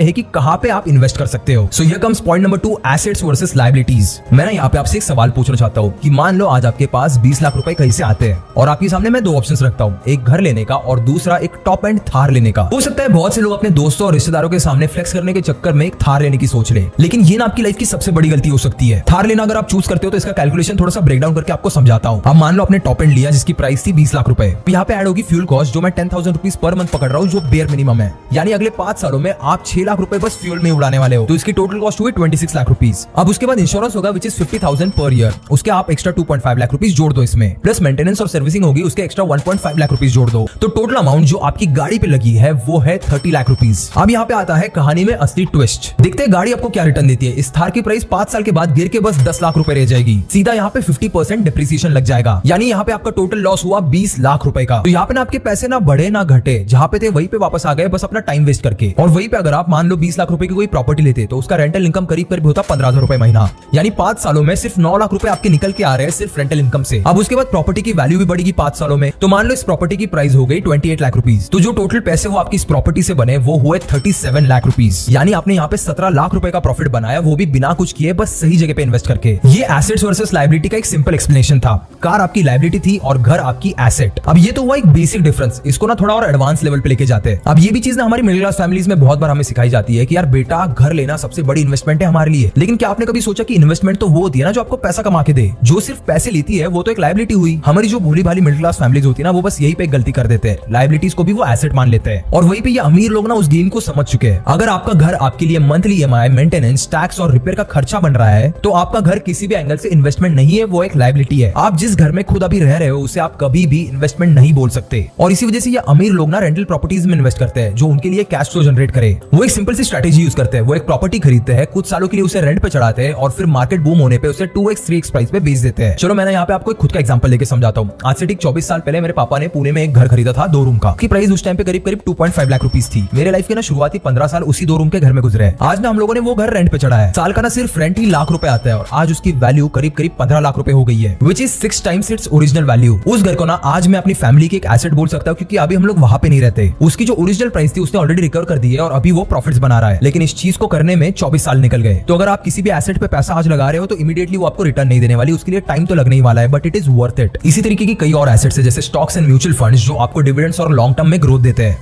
है कि कहां पे आप इन्वेस्ट कर सकते हो। So here comes point number 2, assets versus liabilities. मैं ना यहाँ पे आपसे एक सवाल पूछना चाहता हूँ कि मान लो आज आपके पास 20 लाख रुपए कहीं से आते हैं और आपके सामने मैं दो ऑप्शंस रखता हूँ, एक घर लेने का और दूसरा एक टॉप एंड थार लेने का। हो सकता है बहुत से लोग अपने दोस्तों और रिश्तेदारों के सामने फ्लेक्स करने के चक्कर में एक थार लेने की सोच ले, लेकिन ये ना आपकी लाइफ की सबसे बड़ी गलती हो सकती है। थार लेना अगर आप चूज करते हो तो इसका कैलकुलेशन थोड़ा सा ब्रेकडाउन करके आपको समझाता हूँ। अब मान लो आपने टॉप एंड लिया जिसकी प्राइस थी 20 लाख रुपए। यहाँ पे ऐड होगी फ्यूल कॉस्ट जो मैं 10,000 रुपीज पर मंथ पकड़ रहा हूँ, जो बेयर मिनिमम है। यानी अगले 5 सालों में आप 6 लाख रुपए बस फ्यूल में उड़ाने वाले हो, तो इसकी टोटल कॉस्ट हुई 26 लाख रुपीज। अब उसके बाद इंश्योरेंस होगा विच इज 50,000 पर ईयर, उसके आप एक्स्ट्रा 2.5 लाख रुपीज जोड़ दो इसमें, प्लस मेंटेनेंस और सर्विसिंग होगी उसके एक्स्ट्रा 1.5 लाख रुपीज जोड़ दो, तो टोटल अमाउंट जो आपकी गाड़ी पे लगी है वो है 30 लाख रुपीज। अब यहाँ पे आता है कहानी में असली ट्विस्ट। देखते हैं गाड़ी आपको क्या रिटर्न देती है। इस थार की प्राइस 5 साल के बाद गिर के बस 10 लाख रुपए रह जाएगी। सीधा यहाँ पे 50% डिप्रिसिएशन लग जाएगा, यानी यहाँ पे आपका टोटल लॉस हुआ 20 लाख रुपए का। तो यहाँ पे ना आपके पैसे ना बढ़े ना घटे, जहाँ पे थे वहीं पे वापस आ गए बस अपना टाइम वेस्ट करके। और वहीं पे अगर आप मान लो 20 लाख रुपए की कोई प्रॉपर्टी लेते तो उसका रेंटल इनकम करीब करीब होता 15,000 रुपए महीना, यानी 5 सालों में सिर्फ 9 लाख रुपए आपके निकल के आ रहे हैं सिर्फ रेंटल इनकम से। अब उसके बाद प्रॉपर्टी की वैल्यू भी बढ़ेगी 5 सालों में, तो मान लो इस प्रॉपर्टी की प्राइस हो गई 28 लाख रुपीज, तो जो टोटल पैसे वो आपकी इस प्रॉपर्टी से बने वो हुए 37 लाख रुपीज, यानी आपने यहाँ पे 17 लाख रुपए का प्रॉफिट बनाया, वो भी बिना कुछ किए बस सही जगह पे इन्वेस्ट करके। ये एसेट्स वर्सेस लायबिलिटी का एक सिंपल एक्सप्लेनेशन था। कार आपकी लायबिलिटी थी और घर आपकी एसेट। अब ये तो हुआ एक बेसिक डिफरेंस, इसको ना थोड़ा और एडवांस लेवल पे लेके जाते हैं। अब ये भी चीज ना हमारी मिडिल क्लास फैमिलीज में बहुत बार हमें सिखाई जाती है कि यार बेटा घर लेना सबसे बड़ी इन्वेस्टमेंट है हमारे लिए, लेकिन क्या आपने कभी सोचा कि इन्वेस्टमेंट तो वो होती है ना जो आपको पैसा कमा के दे, जो सिर्फ पैसे लेती है वो तो एक लायबिलिटी हुई। हमारी जो भोली भाली मिडिल क्लास फैमिलीज होती है ना वो बस यही पे गलती कर देते हैं, लायबिलिटीज को भी वो एसेट मान लेते हैं, और वहीं पे ये अमीर लोग ना उस गेम को समझ चुके हैं। अगर आपका घर आपके लिए मंथली ईएमआई, मेंटेनेंस, टैक्स और रिपेयर का खर्चा बन रहा है तो आपका घर किसी भी एंगल से इन्वेस्टमेंट नहीं है, वो एक लायबिलिटी है। आप जिस घर में खुद अभी रह रहे हो उसे आप कभी भी इन्वेस्टमेंट नहीं बोल सकते, और इसी वजह से ये अमीर लोग ना रेंटल प्रॉपर्टीज में इन्वेस्ट करते हैं जो उनके लिए कैश फ्लो जनरेट करे। वो एक सिंपल सी स्ट्रेटेजी यूज करते हैं, वो एक प्रॉपर्टी खरीदते हैं, कुछ सालों के लिए उसे रेंट पे चढ़ाते हैं और फिर मार्केट बूम होने पे उसे 2x 3x प्राइस पे बेच देते हैं। चलो मैंने यहाँ पे आपको खुद का एग्जांपल लेके समझाता हूँ। आज से ठीक 24 साल पहले मेरे पापा ने पुणे में एक घर खरीदा था 2 रूम का, की प्राइस उस टाइम पे करीब करीब 2.5 लाख रुपीज थी। मेरे लाइफ के ना शुरुआती 15 साल उसी 2 रूम के घर में गुजरे। आज ना हम लोगों ने वो घर रेंट पे चढ़ा है, साल का ना सिर्फ रेंट ही लाख रुपए आता है और आज उसकी वैल्यू करीब करीब 15 लाख रुपए हो गई है, which is 6 times its original value. उस घर को ना आज मैं अपनी फैमिली की एक एसेट बोल सकता हूँ, क्योंकि अभी हम लोग वहां पे नहीं रहते। उसकी जो ओरिजिनल प्राइस थी उसने ऑलरेडी रिकवर कर दी है और अभी वो प्रॉफिट्स बना रहा है, लेकिन इस चीज को करने में 24 साल निकल गए। तो अगर आप किसी भी एसेट पे पैसा आज लगा रहे हो तो इमीडिएटली वो आपको रिटर्न नहीं देने वाली, उसके लिए टाइम तो लगने ही वाला है, but it is worth it. इसी तरीके की कई और एसेट्स है जैसे स्टॉक्स एंड म्यूचुअल फंड्स जो आपको डिविडेंड्स और लॉन्ग टर्म में ग्रोथ देते हैं।